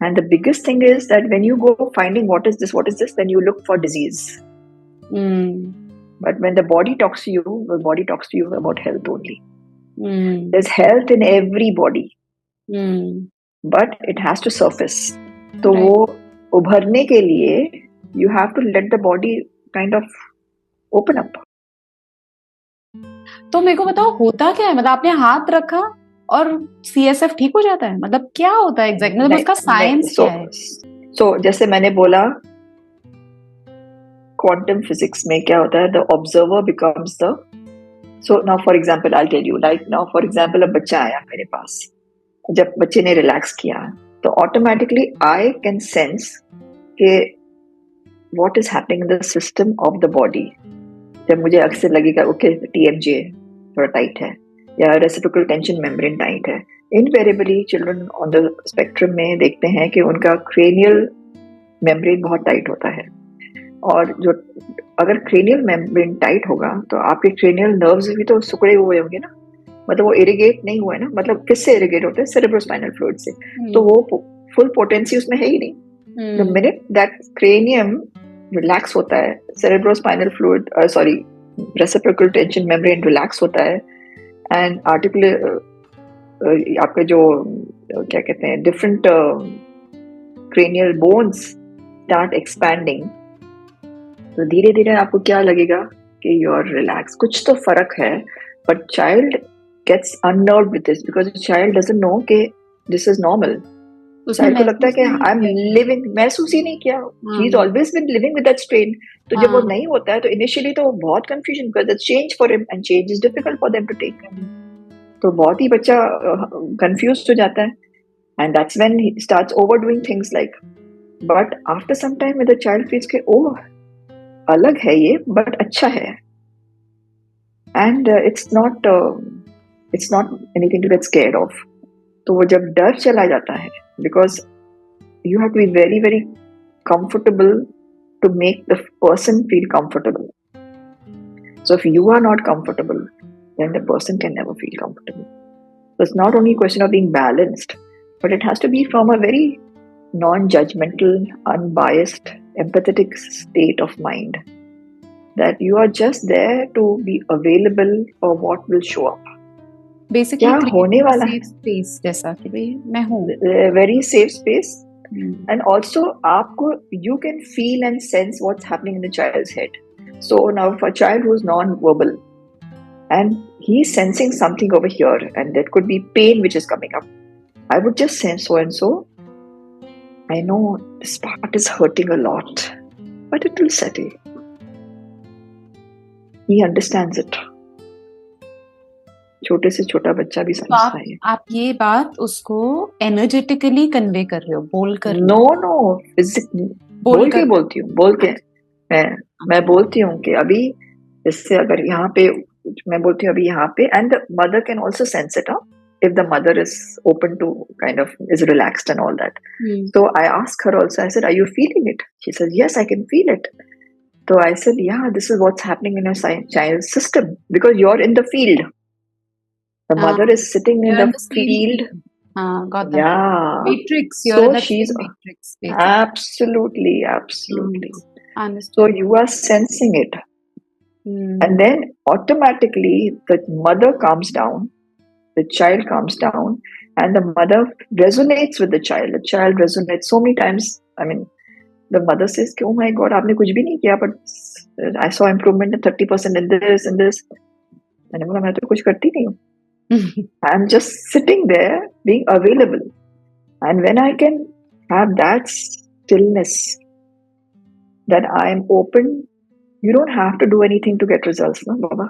And the biggest thing is that when you go finding what is this, then you look for disease. But when the body talks to you, the body talks to you about health only. There's health in every body, but it has to surface. तो वो उभरने के लिए you have to let the body kind of open up. तो मेरे को बताओ होता क्या है, मतलब आपने हाथ रखा और CSF ठीक हो जाता है, मतलब क्या होता है एग्जैक्ट, मतलब उसका साइंस क्या है? So जैसे मैंने बोला क्वांटम फिजिक्स में क्या होता है, the observer becomes the. So now for example I'll tell you, like now for example अब बच्चा आया मेरे पास, जब बच्चे ने रिलैक्स किया तो ऑटोमेटिकली आई कैन सेंस कि what is happening in the system of the body. जब मुझे अक्सर लगेगा ओके TMJ थोड़ा टाइट है या रेसिप्रोकल टेंशन मेम्ब्रेन टाइट है, invariably children on the spectrum में देखते हैं कि उनका क्रेनियल मेम्ब्रेन बहुत टाइट होता है. और जो अगर क्रेनियल मेम्ब्रेन टाइट होगा तो आपके क्रेनियल नर्व्स भी तो सिकुड़े हुए होंगे ना, मतलब वो इरिगेट नहीं हुआ है ना. मतलब किससे इरिगेट होते हैं? सेरेब्रोस्पाइनल फ्लूइड से. तो वो फुल पोटेंसी उसमें है ही नहीं. The minute that cranium relax होता है, cerebrospinal fluid reciprocal tension membrane relax होता है, एंड आर्टिकुलर आपके जो क्या कहते हैं different cranial bones start expanding, तो धीरे धीरे आपको क्या लगेगा कि यू आर रिलैक्स, कुछ तो फर्क है. But child gets unnerved with this because child doesn't know कि दिस इज नॉर्मल. चाइल्ड को लगता है कि आई एम लिविंग, महसूस ही नहीं किया, he is always been living with that strain. तो जब वो नहीं होता है तो इनिशियली तो बहुत confusion, because that's change for him and change is difficult for them to take. तो बहुत ही बच्चा कंफ्यूज्ड हो जाता है, and that's when he starts overdoing things like. But after some time when the child feels के oh अलग है ये बट अच्छा है, and it's not anything to get scared of. तो वो जब डर चला जाता है, because you have to be very very comfortable to make the person feel comfortable. So if you are not comfortable then the person can never feel comfortable. So it's not only a question of being balanced, but it has to be from a very non-judgmental, unbiased, empathetic state of mind, that you are just there to be available for what will show up. Basically क्या होने वाला है, safe space जैसा कि भाई मैं हूँ, very safe space. And also आपको you can feel and sense what's happening in the child's head. So now for a child who is non-verbal and he's sensing something over here, and that could be pain which is coming up, I would just say so and so, I know this part is hurting a lot, but it will settle. He understands it. छोटे से छोटा बच्चा भी समझता है. आप ये बात उसको एनर्जेटिकली कन्वे कर रहे हो, बोल कर? नो बोल के बोलती हूँ, बोल के मैं बोलती हूँ कि अभी इससे अगर यहाँ पे मैं बोलती हूँ अभी यहाँ पे, and the mother can also sense it, if the mother is open to kind of is relaxed and all that. So I asked her also, I said, are you feeling it? She said, yes, I can feel it. So I said, yeah, this is what's happening in your child's system, because you're in the field. The mother is sitting in the field. Got that. Yeah. Matrix. You're so in the she's matrix. Basically. Absolutely. Understood. So you are sensing it. And then automatically the mother calms down, the child calms down, and the mother resonates with the child. The child resonates so many times. I mean, the mother says, oh my God, आपने कुछ भी नहीं किया, but I saw improvement in 30% in this and this. मैंने बोला मैं तो कुछ करती नहीं हूँ. I'm just sitting there being available. And when I can have that stillness, that I am open, you don't have to do anything to get results, no, Baba.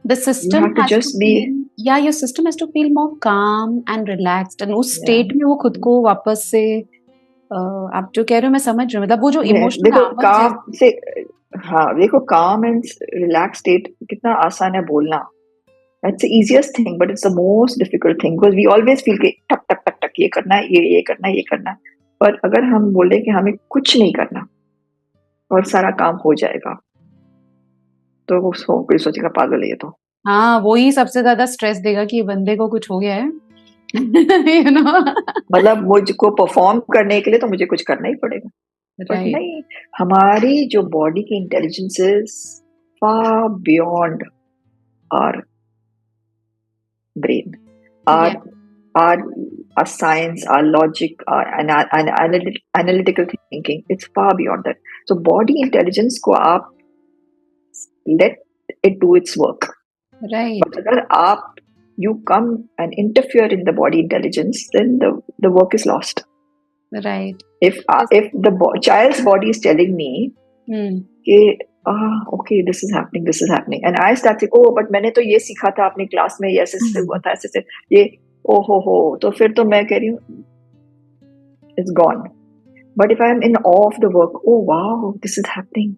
The system has to just be. Your system has to feel more calm and relaxed, and उस state में वो खुद को वापस से आप जो कह रहे हो मैं समझ रही हूँ, मतलब वो जो इमोशनल देखो काम से, हाँ देखो काम एंड रिलैक्स स्टेट कितना आसान है बोलना. That's the easiest thing, but it's the most difficult thing, because we always feel कि टक टक टक टक ये करना है, ये करना है, ये करना है. पर अगर हम बोले कि हमें कुछ नहीं करना और सारा काम हो जाएगा, तो उसको कोई सोचेगा पागल है ये तो. हाँ, वो ही सबसे ज्यादा स्ट्रेस देगा कि बंदे को कुछ हो गया है. You know? मतलब मुझको परफॉर्म करने के लिए तो मुझे कुछ करना ही पड़ेगा, बट Right. नहीं, हमारी जो बॉडी की intelligence is far beyond our brain, our Yeah. our our science, our logic, our analytical thinking. It's far beyond that. So body intelligence को आप let it do its work. Right. But अगर आप you come and interfere in the body intelligence, then the work is lost. Right. If the child's body is telling me कि okay, this is happening, and I start saying, oh, but मैंने तो ये सीखा था अपनी class में, ये ऐसे हुआ था, ऐसे से ये ओ हो, तो फिर तो मैं कह रही हूँ it's gone. But if I am in awe of the work, oh wow, this is happening,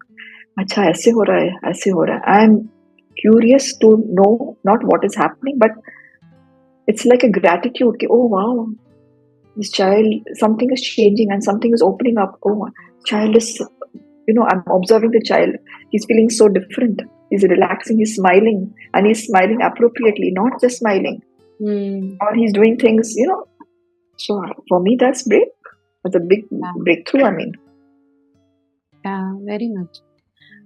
अच्छा ऐसे हो रहा है, I am curious to know not what is happening, but it's like a gratitude कि oh wow, this child, something is changing and something is opening up. Oh, child is, I'm observing the child. He's feeling so different. He's relaxing, he's smiling, and he's smiling appropriately, not just smiling. Or he's doing things, So for me, that's great. That's a big breakthrough, I mean. Yeah, very much.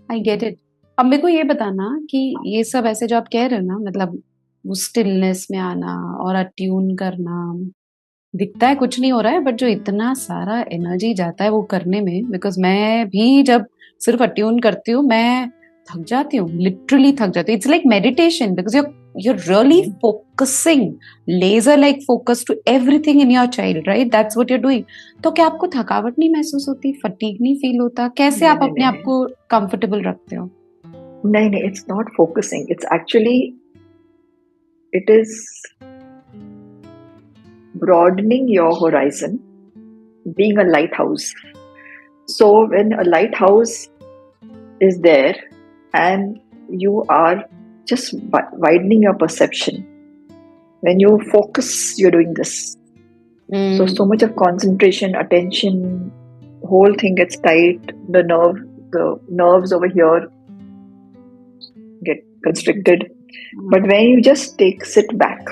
I get it. अब मेरे को ये बताना कि ये सब ऐसे जो आप कह रहे हो ना, मतलब वो स्टिलनेस में आना और अट्यून करना, दिखता है कुछ नहीं हो रहा है, बट जो इतना सारा एनर्जी जाता है वो करने में, बिकॉज मैं भी जब सिर्फ अट्यून करती हूँ मैं थक जाती हूँ, लिटरली थक जाती हूँ. It's like meditation because you're really focusing, laser like focus to everything in your child, right? That's what you're doing. तो क्या आपको थकावट नहीं महसूस होती, फटीग नहीं फील होता? कैसे आप अपने आप को कंफर्टेबल रखते हो? नहीं, it's not focusing. It's actually, it is broadening your horizon, being a lighthouse. So when a lighthouse is there and you are just widening your perception, when you focus, you're doing this. So much of concentration, attention, whole thing gets tight, the nerves over here get constricted. But when you just sit back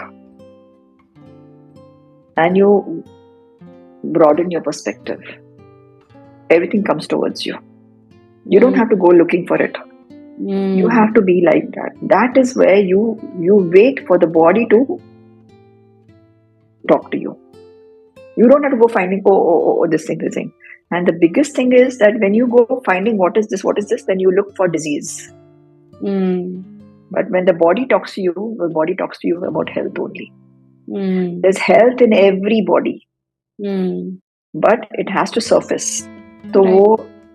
and you broaden your perspective, everything comes towards you. You don't have to go looking for it. You have to be like that. That is where you wait for the body to talk to you. You don't have to go finding, this thing. And the biggest thing is that when you go finding what is this, then you look for disease. But when the body talks to you, the body talks to you about health only. There's health in every body. But it has to surface. So वो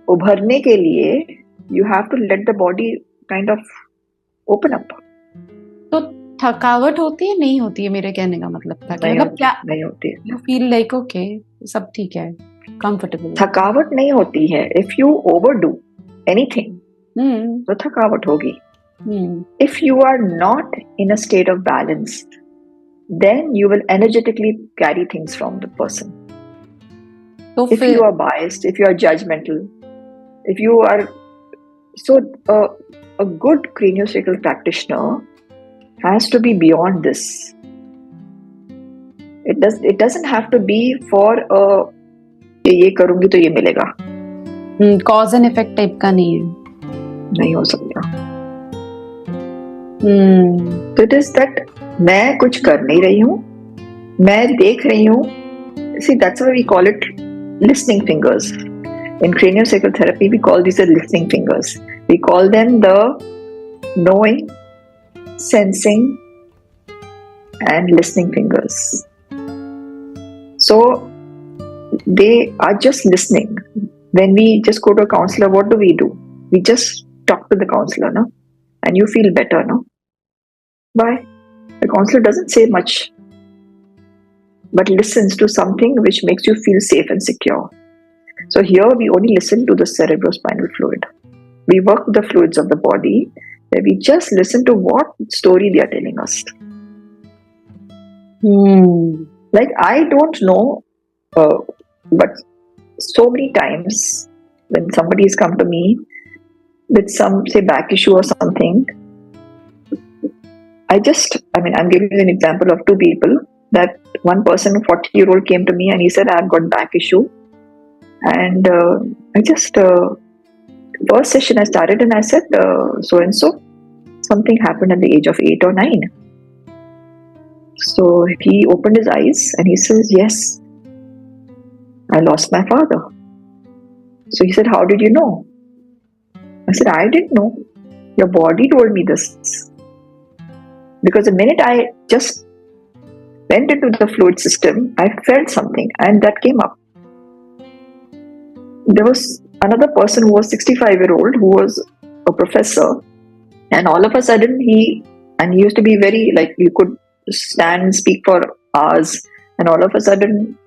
उभरने के लिए you have to let the body kind of open up. तो थकावट होती है नहीं होती है, मेरे कहने का मतलब था कि मतलब क्या नहीं होती है. You feel like okay, सब ठीक है, comfortable. थकावट नहीं होती है. If you overdo anything, तो थकावट होगी. If you are not in a state of balance, then you will energetically carry things from the person. So if you are biased, if you are judgmental, if you are a good craniosacral practitioner has to be beyond this. It doesn't have to be for ये करूंगी तो ये मिलेगा. Cause and effect type का नहीं हो सकता. So it is that मैं कुछ कर नहीं रही हूँ, मैं देख रही हूँ. See, that's why we call it listening fingers. In craniosacral therapy, we call these the listening fingers. We call them the knowing, sensing, and listening fingers. So they are just listening. When we just go to a counselor, what do? We just talk to the counselor, no? And you feel better, no? Why? The counselor doesn't say much, but listens to something which makes you feel safe and secure. So here we only listen to the cerebrospinal fluid. We work with the fluids of the body, where we just listen to what story they are telling us. Like, I don't know, but so many times when somebody has come to me with some, say, back issue or something, I'm giving you an example of two people that one person, 40-year-old, came to me and he said, I've got back issue. And I just, first session I started and I said, so-and-so, something happened at the age of 8 or 9. So he opened his eyes and he says, yes, I lost my father. So he said, how did you know? I said, I didn't know. Your body told me this. Because the minute I just went into the fluid system, I felt something and that came up. There was another person who was 65-year-old who was a professor, and all of a sudden he used to be very, like, you could stand and speak for hours, and all of a sudden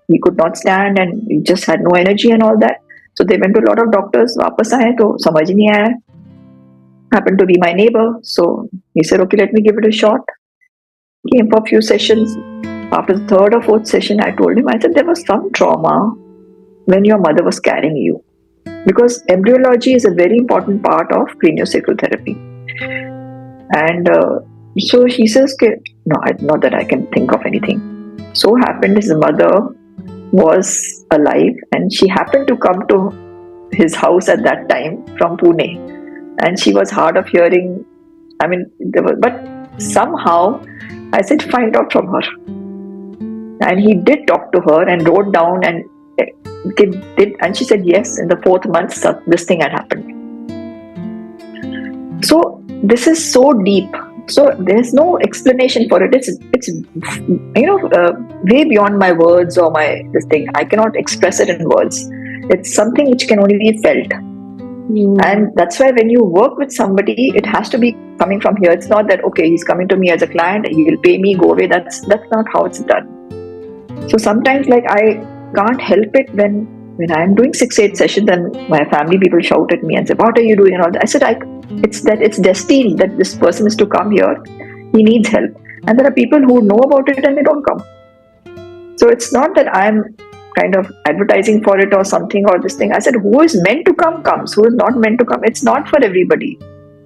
he could not stand and he just had no energy and all that. So they went to a lot of doctors. वापस आए तो समझ नहीं आया. Happened to be my neighbor, so he said, okay, let me give it a shot. Came for a few sessions. After the third or fourth session, I told him, I said, there was some trauma when your mother was carrying you, because embryology is a very important part of craniosacral therapy. And so he says, no, not that I can think of anything. So happened his mother was alive and she happened to come to his house at that time from Pune, and she was hard of hearing. I mean, but somehow I said, find out from her. And he did talk to her and wrote down and did, and she said yes, in the 4th month this thing had happened. So this is so deep. So there's no explanation for it. It's way beyond my words or this thing. I cannot express it in words. It's something which can only be felt. And that's why when you work with somebody, it has to be coming from here. It's not that, okay, he's coming to me as a client, he will pay me, go away. That's not how it's done. So sometimes, like, I can't help it when I'm doing 6-8 sessions and my family people shout at me and say, what are you doing and all that. I said, it's destined that this person is to come here. He needs help. And there are people who know about it and they don't come. So it's not that I'm kind of advertising for it or something or this thing. I said, who is meant to come comes, who is not meant to come. It's not for everybody.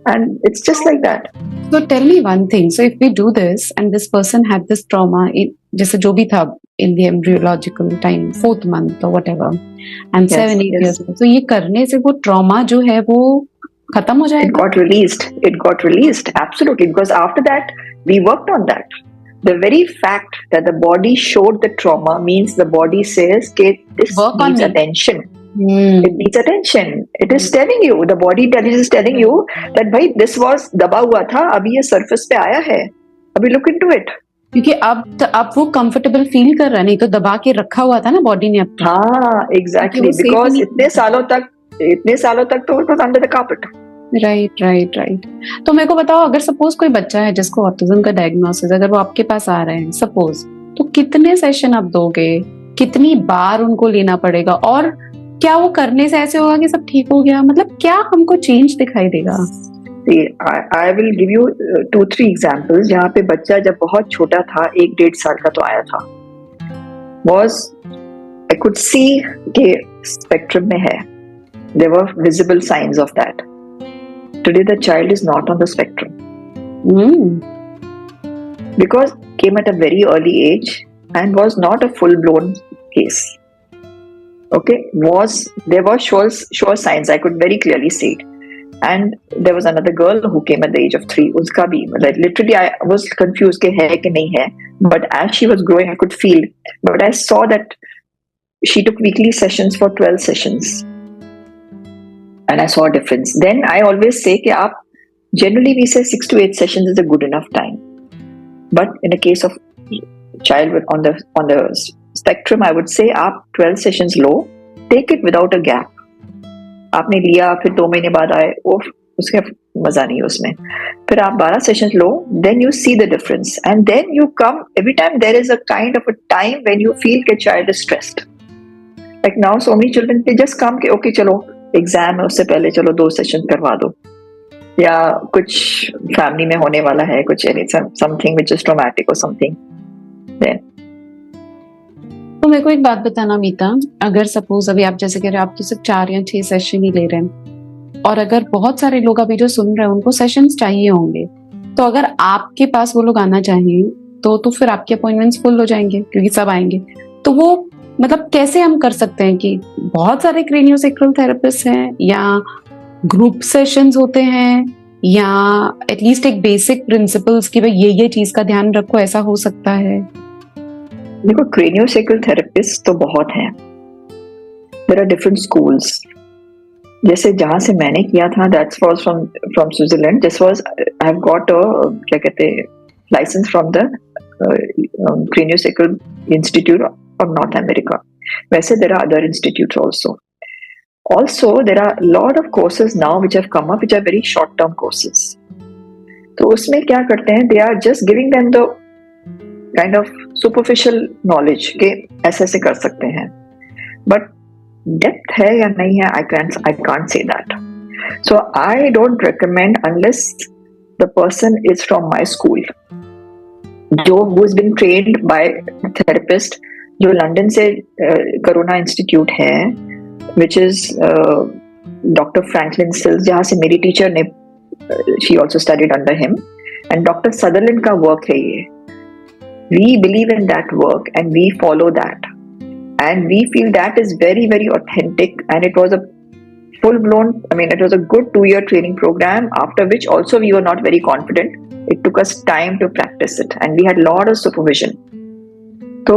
And it's just like that. So tell me one thing. So if we do this and this person had this trauma, जैसे जो भी था in the embryological time, 4th month or whatever, and 7-8 years, so ये करने से वो trauma जो है वो खत्म हो जाएगा? It got released, absolutely, because after that we worked on that. The very fact that the body showed the trauma means the body says, okay, this needs attention. It needs attention. It is telling you, the body intelligence is telling you that, bhai, this was दबा हुआ था, अभी ये surface पे आया है, अभी look into it. क्योंकि अब वो comfortable feel कर रहा है, नहीं तो दबा के रखा हुआ था ना body ने अपना. हाँ, exactly, because इतने सालों तक तो it was under the carpet. Right. तो मेरे को बताओ, अगर सपोज कोई बच्चा है जिसको ऑटिज्म का डायग्नोसिस, अगर वो आपके पास आ रहे हैं सपोज, तो कितने सेशन आप दोगे, कितनी बार उनको लेना पड़ेगा, और क्या वो करने से ऐसे होगा कि सब ठीक हो गया? मतलब क्या हमको चेंज दिखाई देगा? I will give you 2-3 examples जहाँ पे बच्चा जब बहुत छोटा था, 1-1.5 साल का तो आया था, I could see कि spectrum में है. There were visible signs of that. Today the child is not on the spectrum. Because came at a very early age and was not a full-blown case. Okay, there were sure signs, I could very clearly see it. And there was another girl who came at the age of 3. Uska bhi, like, literally I was confused ke hai ke nahi hai. But as she was growing, I could feel. But I saw that she took weekly sessions for 12 sessions. And I saw a difference. Then I always say that generally we say 6 to 8 sessions is a good enough time. But in a case of child on the spectrum, I would say 12 sessions low, take it without a gap. आपने लिया, फिर 2 महीने बाद आए, उसका मजा नहीं उसमें. फिर आप 12 sessions low, then you see the difference. And then you come, every time there is a kind of a time when you feel that child is stressed. Like now so many children, they just come, okay, चलो exam है, उससे पहले चलो 2 session करवा दो, या कुछ family में होने वाला है, कुछ समथिंग व्हिच इज ट्रॉमेटिक और समथिंग. तो मेरे को एक बात बताना मीता, अगर सपोज अभी आप जैसे कह रहे हो आप तो सिर्फ 4 या 6 सेशन ही ले रहे हैं, और अगर बहुत सारे लोग अभी जो सुन रहे हैं उनको सेशंस चाहिए होंगे, तो अगर आपके पास वो लोग आना चाहें तो फिर आपके अपॉइंटमेंट्स फुल हो जाएंगे क्योंकि सब आएंगे। तो वो मतलब कैसे हम कर सकते हैं कि बहुत सारे क्रेनियोसेक्रल थेरेपिस्ट हैं, या ग्रुप सेशंस होते हैं, या एटलीस्ट एक बेसिक प्रिंसिपल्स की भाई ये चीज का ध्यान रखो, ऐसा हो सकता है? देखो, क्रेनियोसेक्रल थेरेपिस्ट तो बहुत हैं, देयर आर डिफरेंट स्कूल्स। जैसे जहां से मैंने किया था, that's was from Switzerland. This was, I have got a, क्या कहते हैं, license from the craniosacral institute of North America. वैसे there are other institutes also. Also, there are a lot of courses now which have come up, which are very short-term courses. तो उसमें क्या करते हैं, they are just giving them the kind of superficial knowledge कि ऐसे ऐसे कर सकते हैं, but depth है या नहीं है, I can't say that. So I don't recommend unless the person is from my school, who has been trained by therapist, जो लंदन से कोरोना इंस्टीट्यूट है, which is Dr. Franklin Sills, जहाँ से मेरी टीचर ने, she also studied under him, and Dr. Sutherland का work है ये. We believe in that work and we follow that, and we feel that is very, very authentic, and it was a full-blown, it was a good 2-year training program, after which also we were not very confident. It took us time to practice it, and we had a lot of supervision. तो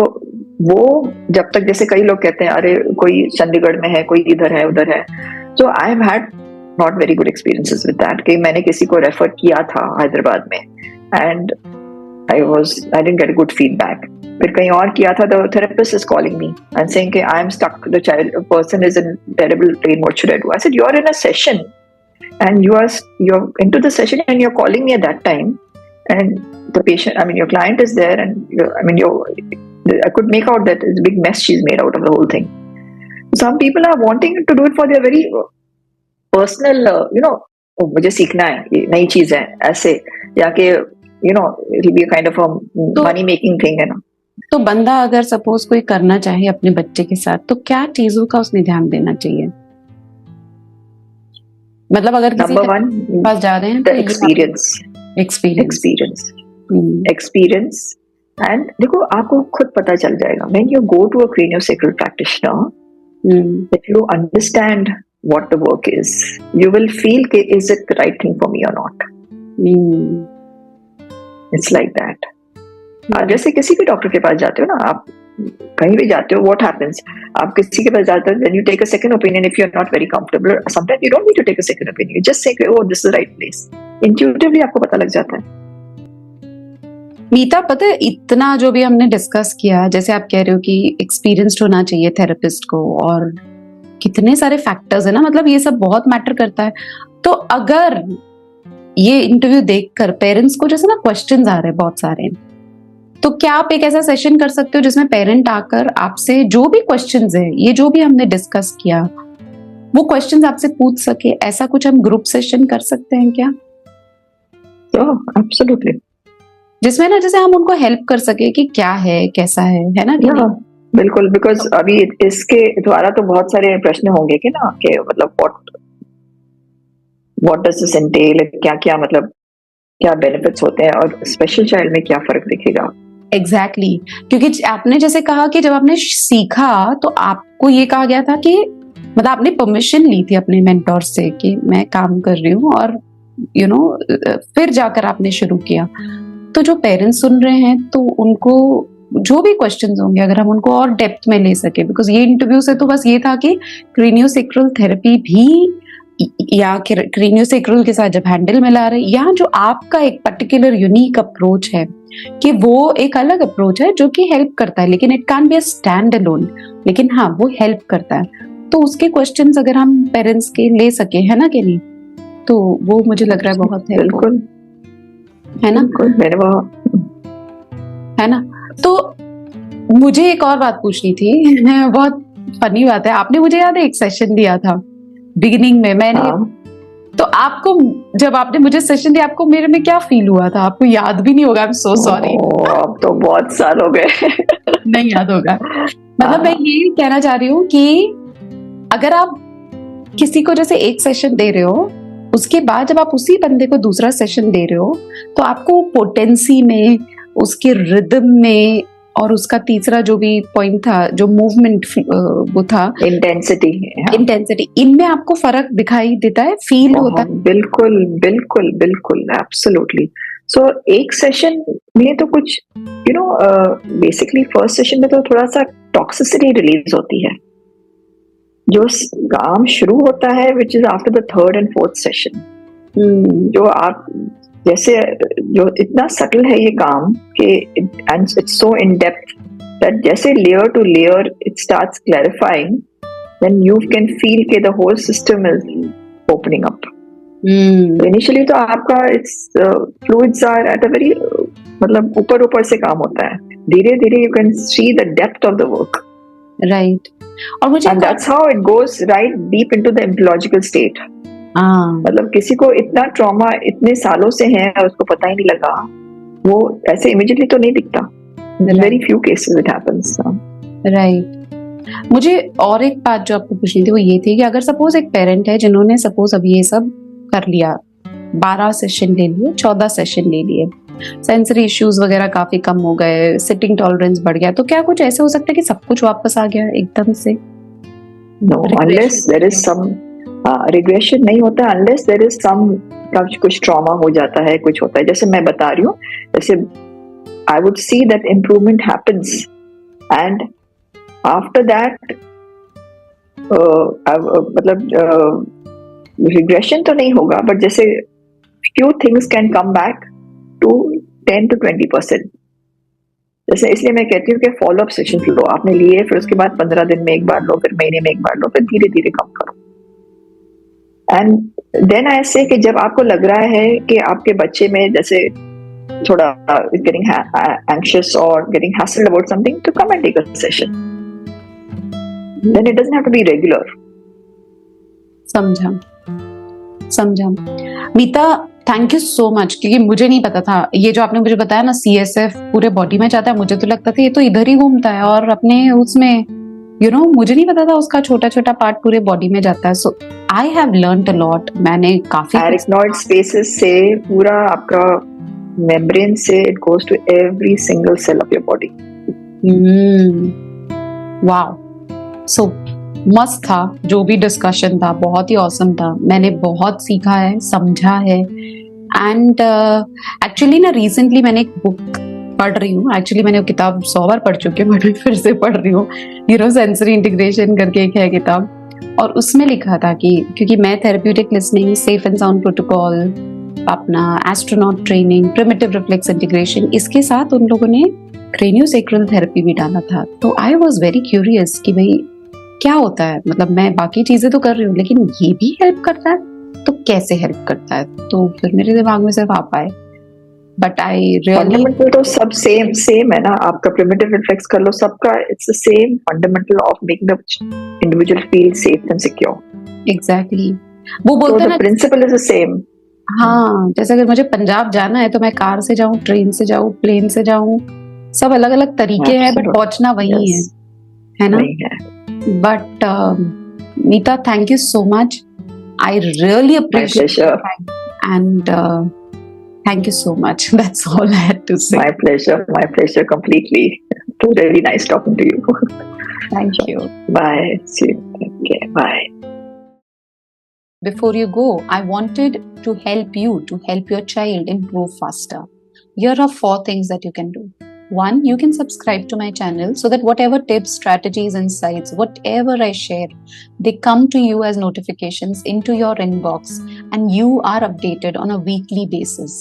वो जब तक, जैसे कई लोग कहते हैं अरे कोई चंडीगढ़ में है, कोई इधर है उधर है, so I have had not very good experiences with that, कि मैंने किसी को रेफर किया था हैदराबाद में and I didn't get good feedback. फिर कहीं और किया था, the therapist is calling me and saying कि I am stuck, the child person is in terrible pain, what should I do? I said, you are in a session and you're into the session and you're calling me at that time, and the patient, your client is there, and I could make out that it's a big mess she's made out of the whole thing. Some people are wanting to do it for their very personal, मुझे सीखना है, ये नई चीज है, ऐसे, या कि it'll be a kind of a money making thing, है ना. तो बंदा अगर सपोज कोई करना चाहे अपने बच्चे के साथ, तो क्या चीजों का उसने ध्यान देना चाहिए? मतलब अगर किसी के पास जा रहे हैं तो एक्सपीरियंस एंड देखो, आपको खुद पता चल जाएगा when you go to a craniosacral practitioner, if you understand what the work is, you will feel कि is it the right thing for me और नॉट. It's like that. जैसे किसी भी डॉक्टर के पास जाते हो ना, आप कहीं भी जाते हो, what happens, आप किसी के पास जाते हो, then you take a second opinion if you're not very comfortable. Sometimes you don't need to take a second opinion, you just say oh this is the right place. Intuitively आपको पता लग जाता है. मीता, पता है इतना जो भी हमने डिस्कस किया, जैसे आप कह रहे हो कि एक्सपीरियंस्ड होना चाहिए थेरेपिस्ट को, और कितने सारे फैक्टर्स है ना, मतलब ये सब बहुत मैटर करता है. तो अगर ये इंटरव्यू देखकर पेरेंट्स को जैसे ना क्वेश्चंस आ रहे हैं बहुत सारे, तो क्या आप एक ऐसा सेशन कर सकते हो जिसमें पेरेंट आकर आपसे जो भी क्वेश्चंस है, ये जो भी हमने डिस्कस किया, वो क्वेश्चंस आपसे पूछ सके? ऐसा कुछ हम ग्रुप सेशन कर सकते हैं क्या? एब्सोल्युटली. जिसमें ना जैसे हम उनको हेल्प कर सके कि क्या है, कैसा है ना? बिल्कुल, बिकॉज अभी इसके द्वारा तो बहुत सारे प्रश्न होंगे कि ना, कि मतलब व्हाट डज दिस एंटेल, क्या मतलब क्या बेनिफिट्स होते हैं, और स्पेशल चाइल्ड में क्या फर्क दिखेगा. एग्जैक्टली. क्योंकि आपने जैसे कहा कि जब आपने सीखा तो आपको ये कहा गया था कि मतलब आपने परमिशन ली थी अपने मेंटोर से कि मैं काम कर रही हूँ, और फिर जाकर आपने शुरू किया. तो जो पेरेंट्स सुन रहे हैं, तो उनको जो भी क्वेश्चंस होंगे, अगर हम उनको और डेप्थ में ले सके, बिकॉज ये इंटरव्यू से तो बस ये था कि क्रेनियोसेक्रल थेरेपी भी, या क्रेनियोसेक्रल के साथ जब हैंडल मिला रहे, या जो आपका एक पर्टिकुलर यूनिक अप्रोच है, कि वो एक अलग अप्रोच है जो कि हेल्प करता है, लेकिन it can be a stand alone, लेकिन हाँ वो हेल्प करता है. तो उसके क्वेश्चंस अगर हम पेरेंट्स के ले सके, है ना कि नहीं, तो वो मुझे लग रहा है बहुत है. बिल्कुल, है ना, है ना. तो मुझे एक और बात पूछनी थी. बहुत फनी बात है, आपने मुझे याद है एक सेशन दिया था बिगिनिंग में, मैंने तो आपको, जब आपने मुझे सेशन दिया, आपको मेरे में क्या फील हुआ था? आपको याद भी नहीं होगा. I am so sorry. अब तो बहुत साल हो गए. नहीं याद होगा. मतलब मैं ये कहना चाह रही हूँ कि अगर आप किसी को जैसे एक सेशन दे रहे हो, उसके बाद जब आप उसी बंदे को दूसरा सेशन दे रहे हो, तो आपको पोटेंसी में, उसके रिदम में, और उसका तीसरा जो भी पॉइंट था, जो मूवमेंट वो था, इंटेंसिटी, इनमें आपको फर्क दिखाई देता है, फील होता है? बिल्कुल बिल्कुल बिल्कुल, एब्सोल्युटली। सो एक सेशन में तो कुछ बेसिकली फर्स्ट सेशन में तो थोड़ा सा टॉक्सिसिटी रिलीज होती है, जो काम शुरू होता है which is after the third and fourth session. जो आप जैसे जो इतना सटल है ये काम कि and it's so in depth that जैसे layer to layer it starts clarifying, then you can feel के the whole system is opening up. Initially तो आपका it's fluids are at a very मतलब ऊपर से काम होता है, धीरे धीरे you can see the depth of the work, right. और मुझे and that's how it goes right deep into the embryological state. मतलब किसी को इतना ट्रॉमा इतने सालों से है और उसको पता ही नहीं लगा, वो ऐसे इमीडिएटली तो नहीं दिखता। Very few cases it happens. Right. मुझे और एक बात जो आपको पूछनी थी वो ये थी कि अगर सपोज एक पेरेंट है जिन्होंने सपोज अब ये सब कर लिया, 12 सेशन ले लिए, 14 सेशन ले लिए, सेंसरी इश्यूज वगैरह काफी कम हो गए, सिटिंग टॉलरेंस बढ़ गया, तो क्या कुछ ऐसे हो सकता है कि सब कुछ वापस आ गया एकदम से? No, unless there is some regression नहीं होता, unless there is some कुछ ट्रॉमा हो जाता है, कुछ होता है। जैसे मैं बता रही हूँ, जैसे I would see that improvement happens and after that मतलब regression तो नहीं होगा, but जैसे few things can come back to 10 to 20%। जैसे इसलिए मैं कहती हूँ कि फॉलो अप सेशन लो, आपने लिए, फिर उसके बाद 15 दिन में एक बार लो, फिर महीने में एक बार लो, फिर धीरे धीरे कम करो। एंड देन आई से कि जब आपको लग रहा है कि आपके बच्चे में जैसे थोड़ा गेटिंग एंग्शियस और गेटिंग हैसल्ड अबाउट समथिंग, तो come and take a session, then it doesn't have to be regular. समझा। Meeta, thank you so much, क्योंकि मुझे नहीं पता था ये जो आपने मुझे बताया ना, CSF पूरे बॉडी में जाता है, मुझे तो लगता था ये तो इधर ही घूमता है और अपने उसमें मुझे नहीं पता था उसका छोटा छोटा पार्ट पूरे बॉडी में जाता है। So I have learned a lot. मैंने काफी एरिकनॉइड स्पेसेस से पूरा आपका मेम्ब्रेन से it goes to every single cell of your body. Wow, so मस्त था, जो भी डिस्कशन था बहुत ही ऑसम था, मैंने बहुत सीखा है, समझा है। एंड एक्चुअली ना रिसेंटली मैंने एक बुक पढ़ रही हूँ, एक्चुअली मैंने वो किताब 100 बार पढ़ चुकी हूँ, मैं फिर से पढ़ रही हूँ, सेंसरी इंटीग्रेशन करके एक है किताब, और उसमें लिखा था कि क्योंकि मैं therapeutic listening, safe and sound protocol, अपना astronaut training, primitive reflex integration, इसके साथ उन लोगों ने क्रेनियोसैक्रल थेरेपी भी डाला था। तो आई वॉज वेरी क्यूरियस कि भाई क्या होता है, मतलब मैं बाकी चीजें तो कर रही हूँ लेकिन ये भी हेल्प करता है, तो कैसे हेल्प करता है? तो फिर मेरे दिमाग में सिर्फ आप आए, बट आई रियली फंडामेंटल तो सब सेम है ना, आपका प्रिमिटिव रिफ्लेक्स कर लो, सबका it's the same fundamental of making the individual feel safe and secure. Exactly, वो बोलते हैं ना, प्रिंसिपल इज द सेम। हाँ, जैसे अगर मुझे पंजाब जाना है तो मैं कार से जाऊं, ट्रेन से जाऊं, प्लेन से जाऊं, सब अलग अलग तरीके हैं, बट पहुंचना वही है ना? But Meeta, thank you so much, I really appreciate and thank you so much. That's all I had to say. My pleasure completely. It was really nice talking to you. Thank you. Bye. See you. Okay, bye. Before you go, I wanted to help your child improve faster. Here are 4 things that you can do. 1, you can subscribe to my channel so that whatever tips, strategies, insights, whatever I share, they come to you as notifications into your inbox and you are updated on a weekly basis.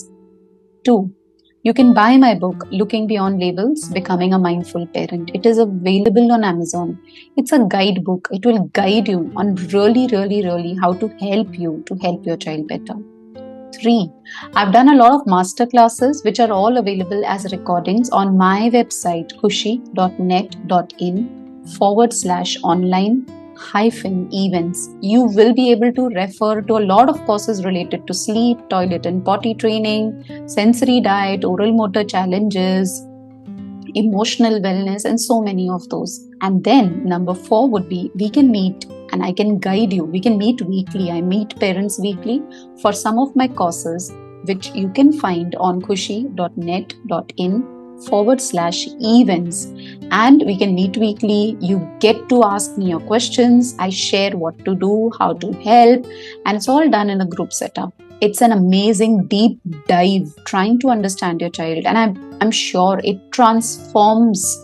2, you can buy my book, Looking Beyond Labels, Becoming a Mindful Parent. It is available on Amazon. It's a guidebook. It will guide you on really how to help your child better. 3, I've done a lot of master classes which are all available as recordings on my website khushi.net.in/online-events. You will be able to refer to a lot of courses related to sleep, toilet and potty training, sensory diet, oral motor challenges, emotional wellness, and so many of those. And then number 4 would be, we can meet and I can guide you. We can meet weekly. I meet parents weekly for some of my courses, which you can find on khushi.net.in @educator.com/events, and we can meet weekly. You get to ask me your questions. I share what to do, how to help, and it's all done in a group setup. It's an amazing deep dive trying to understand your child, and I'm sure it transforms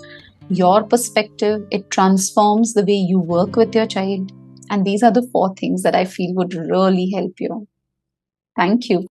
your perspective. It transforms the way you work with your child. And these are the 4 things that I feel would really help you. Thank you.